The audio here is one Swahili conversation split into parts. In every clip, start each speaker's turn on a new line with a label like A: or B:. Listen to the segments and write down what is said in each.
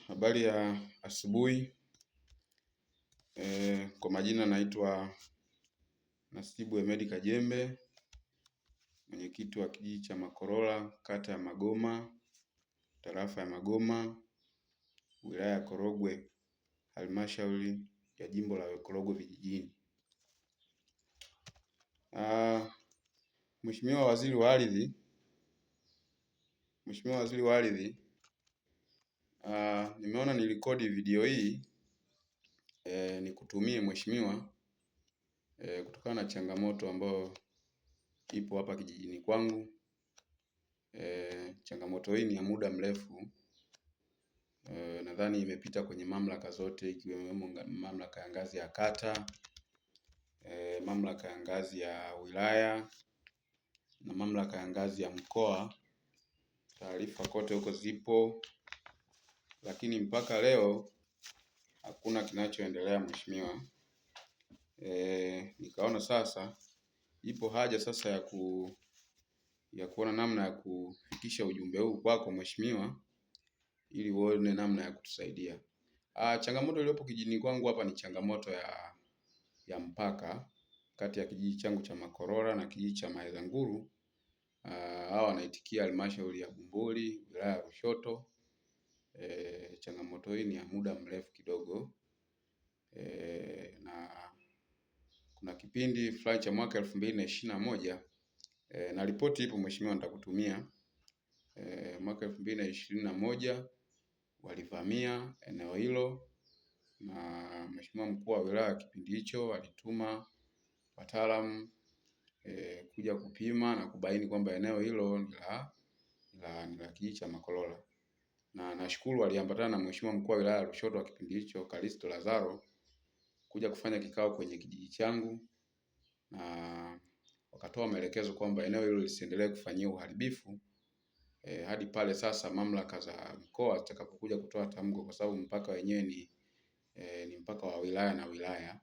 A: Habari ya asubuhi. Kwa majina naitwa Nasibu Hemedi Kajembe, mwenyekiti wa kijiji cha Makorola, kata ya Magoma, tarafa ya Magoma, wilaya ya Korogwe, halmashauri ya jimbo la Korogwe vijijini. Mheshimiwa Waziri wa Ardhi, nimeona nirekodi video hii nikutumie mheshimiwa, kutokana na changamoto ambayo ipo hapa kijijini kwangu. Changamoto hii ni ya muda mrefu. Nadhani imepita kwenye mamlaka zote ikiwemo mamlaka ya ngazi ya kata, mamlaka ya ngazi ya wilaya na mamlaka ya ngazi ya mkoa. Taarifa kote huko zipo, lakini mpaka leo hakuna kinachoendelea mheshimiwa. Nikaona sasa ipo haja sasa ya kuona namna ya kufikisha ujumbe huu kwako mheshimiwa, ili uone namna ya kutusaidia. Changamoto iliyopo kijijini kwangu hapa ni changamoto ya mpaka kati ya kijiji changu cha Makorola na kijiji cha Maezanguru. Hawa wanaitikia halmashauri ya Bumbuli, wilaya ya Lushoto. Changamoto hii ni ya muda mrefu kidogo. Na kuna kipindi fulani cha mwaka 2021, na ripoti ipo mheshimiwa, nitakutumia. Mwaka 2021 walivamia eneo hilo, na mheshimiwa mkuu wa wilaya kipindi hicho alituma wataalamu kuja kupima na kubaini kwamba eneo hilo ni la kijiji cha Makorola. Na nashukuru waliambatana na mheshimiwa mkuu wa wilaya ya Lushoto wa kipindi hicho, Kalisto Lazaro, kuja kufanya kikao kwenye kijiji changu, na wakatoa maelekezo kwamba eneo hilo lisiendelee kufanyiwa uharibifu hadi pale sasa mamlaka za mkoa zitakapokuja kutoa tamko, kwa sababu mpaka wenyewe ni mpaka wa wilaya na wilaya.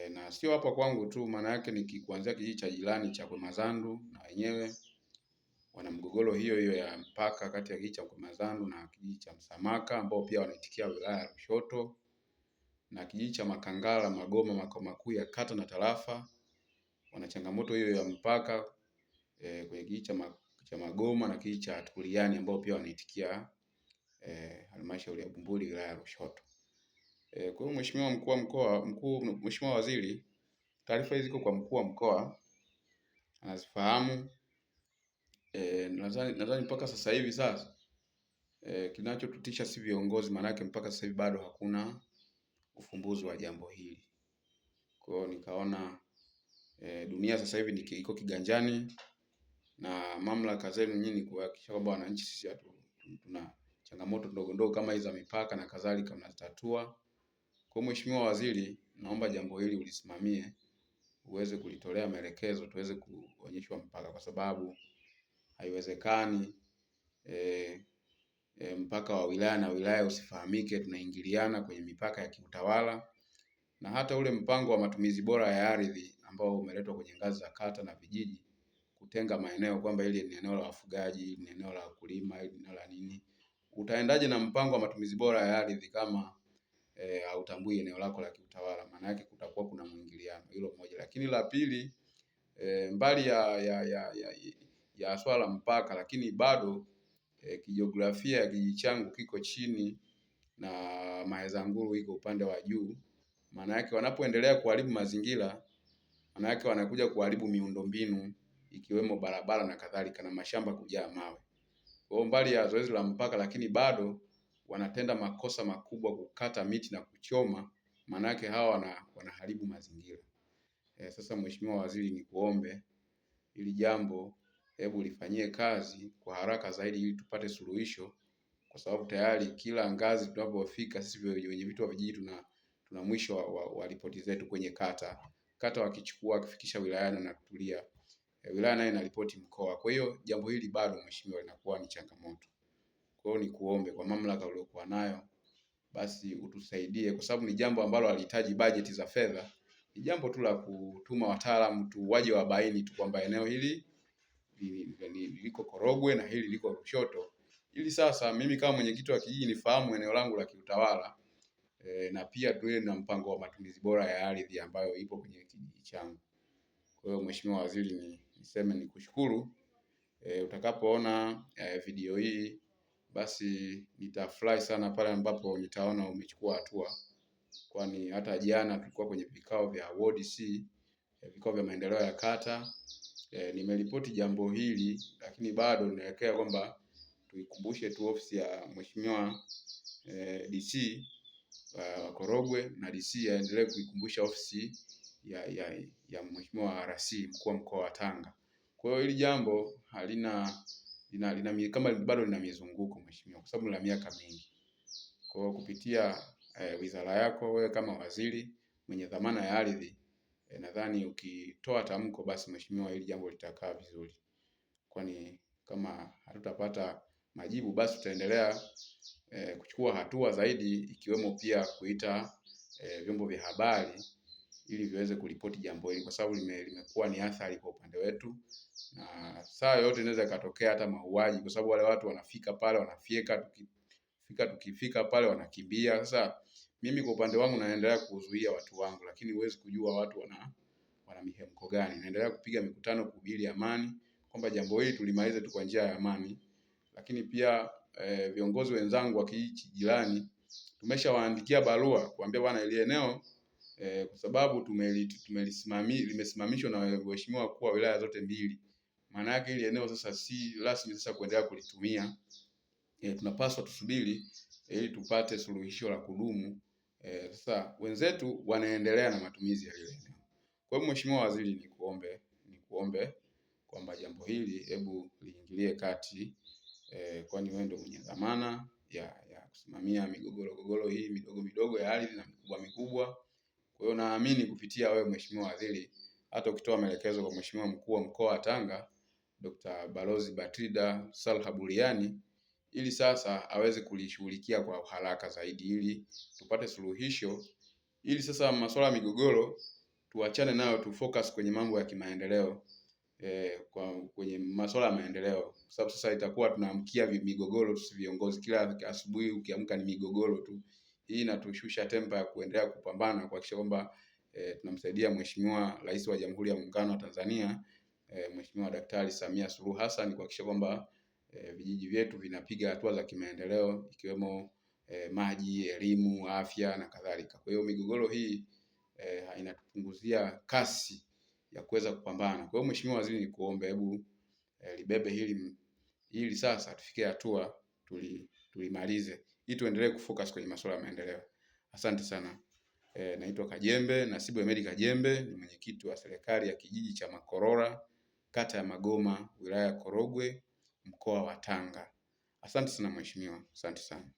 A: Na sio hapa kwangu tu, maana yake ni kuanzia kijiji cha jirani cha Kwemazandu, na wenyewe wana mgogoro hiyo ya mpaka kati ya kijiji cha Kwemazandu na kijiji cha Msamaka, ambao pia wanaitikia wilaya ya Lushoto, na kijiji cha Makangala Magoma, makao makuu ya kata na tarafa, wana changamoto hiyo ya mpaka kwenye kijiji cha Magoma na kijiji cha Tuliani, ambao pia wanaitikia halmashauri ya Bumbuli, wilaya ya Lushoto. Kwa hiyo Mheshimiwa Waziri, taarifa hizi ziko kwa mkuu wa mkoa, anazifahamu. Nadhani mpaka sasa hivi kinachotutisha si viongozi, manake mpaka sasa hivi bado hakuna ufumbuzi wa jambo hili. Kwa hiyo nikaona dunia sasa hivi iko kiganjani, na mamlaka zenu nyinyi kuhakikisha kwamba wananchi sisi tuna changamoto ndogo ndogo kama hizo za mipaka na kadhalika mnazitatua. Kwa Mheshimiwa Waziri, naomba jambo hili ulisimamie, uweze kulitolea maelekezo, tuweze kuonyeshwa mpaka, kwa sababu haiwezekani mpaka wa wilaya na wilaya usifahamike. Tunaingiliana kwenye mipaka ya kiutawala, na hata ule mpango wa matumizi bora ya ardhi ambao umeletwa kwenye ngazi za kata na vijiji, kutenga maeneo kwamba hili ni eneo la wafugaji, ni eneo la wakulima, hili ni eneo la nini. Utaendaje na mpango wa matumizi bora ya ardhi kama hautambui eneo lako la kiutawala? Maana yake kutakuwa kuna mwingiliano. Hilo moja. Lakini la pili, mbali ya swala la mpaka, lakini bado kijiografia ya kijiji changu kiko chini na Maezanguru iko upande wa juu. Maana yake wanapoendelea kuharibu mazingira, maana yake wanakuja kuharibu miundombinu ikiwemo barabara na kadhalika, na mashamba kujaa mawe. Kwa mbali ya zoezi la mpaka, lakini bado wanatenda makosa makubwa kukata miti na kuchoma. Maana yake hawa wanaharibu mazingira. Sasa Mheshimiwa Waziri, nikuombe ili jambo hebu lifanyie kazi kwa haraka zaidi, ili tupate suluhisho, kwa sababu tayari kila ngazi tunapofika sisi wenye vitu wa vijiji tuna mwisho wa ripoti zetu kwenye kata. Kata wakifikisha wilayani na kutulia, wilaya nayo inaripoti mkoa. Kwa hiyo jambo hili bado mheshimiwa linakuwa ni changamoto. Kwa hiyo nikuombe kwa mamlaka uliyokuwa nayo, basi utusaidie, kwa sababu ni jambo ambalo halihitaji bajeti za fedha. Ni jambo tu la kutuma wataalamu tu waje wabaini tu kwamba eneo hili liko Korogwe na hili liko Lushoto, ili sasa mimi kama mwenyekiti wa kijiji nifahamu eneo langu la kiutawala na pia tuwe na mpango wa matumizi bora ya ardhi ambayo ipo kwenye kijiji changu. Kwa hiyo Mheshimiwa Waziri, niseme nikushukuru. Utakapoona video hii basi nitafurahi sana pale ambapo nitaona umechukua hatua, kwani hata jana tulikuwa kwenye vikao vya ward C, vikao vya maendeleo ya kata, nimeripoti jambo hili, lakini bado ninaelekea kwamba tuikumbushe tu ofisi ya Mheshimiwa DC Korogwe na DC aendelee kuikumbusha ofisi ya Mheshimiwa RC mkuu wa mkoa wa Tanga. Kwa hiyo hili jambo kama bado lina mizunguko Mheshimiwa, kwa sababu la miaka mingi. Kwa hiyo kupitia wizara yako wewe kama waziri mwenye dhamana ya ardhi, nadhani ukitoa tamko basi Mheshimiwa, hili jambo litakaa vizuri, kwani kama hatutapata majibu basi tutaendelea kuchukua hatua zaidi, ikiwemo pia kuita vyombo vya habari ili viweze kuripoti jambo hili, kwa sababu limekuwa ni athari kwa upande wetu, na saa yote inaweza ikatokea hata mauaji, kwa sababu wale watu wanafika pale wanafyeka, tukifika pale wanakimbia. Sasa mimi kwa upande wangu naendelea kuzuia watu wangu, lakini huwezi kujua watu wana mihemko gani. Naendelea kupiga mikutano kuhubiri amani, kwamba jambo hili tulimalize tu kwa njia ya amani, lakini pia viongozi wenzangu wa kijiji jirani tumeshawaandikia barua kuambia bwana, ile eneo kwa sababu limesimamishwa na waheshimiwa wakuu wa wilaya zote mbili, maana yake ile eneo sasa si rasmi sasa kuendelea kulitumia. Tunapaswa tusubiri ili tupate suluhisho la kudumu. Sasa wenzetu wanaendelea na matumizi ya ile eneo. Kwa hiyo Mheshimiwa Waziri, nikuombe kwamba jambo hili hebu liingilie kati, kwani wewe ndio mwenye dhamana ya kusimamia migogoro hii midogo ya ardhi na mikubwa. Kwa hiyo naamini kupitia wewe Mheshimiwa Waziri, hata ukitoa maelekezo kwa Mheshimiwa mkuu wa mkoa wa Tanga Dr. Balozi Batrida Salha Buriani, ili sasa aweze kulishughulikia kwa haraka zaidi, ili tupate suluhisho, ili sasa masuala ya migogoro tuachane nayo, tufocus kwenye mambo ya kimaendeleo, kwenye masuala ya maendeleo, kwa sababu sasa itakuwa tunaamkia migogoro tu, viongozi kila asubuhi ukiamka ni migogoro tu. Hii inatushusha tempa ya kuendelea kupambana kuhakikisha kwamba tunamsaidia Mheshimiwa Rais wa Jamhuri ya Muungano wa Tanzania, Mheshimiwa Daktari Samia Suluhu Hassan, kuhakikisha kwamba vijiji vyetu vinapiga hatua za kimaendeleo, ikiwemo maji, elimu, afya na kadhalika. Kwa hiyo migogoro hii inatupunguzia kasi ya kuweza kupambana. Kwa hiyo Mheshimiwa Waziri, nikuombe hebu libebe hili sasa, tufike hatua tulimalize, ili tuendelee kufocus kwenye masuala ya maendeleo. Asante sana. Naitwa Kajembe, Nasibu Hemedi Kajembe, ni mwenyekiti wa serikali ya kijiji cha Makorora, kata ya Magoma, wilaya ya Korogwe, mkoa wa Tanga. Asante sana Mheshimiwa, asante sana.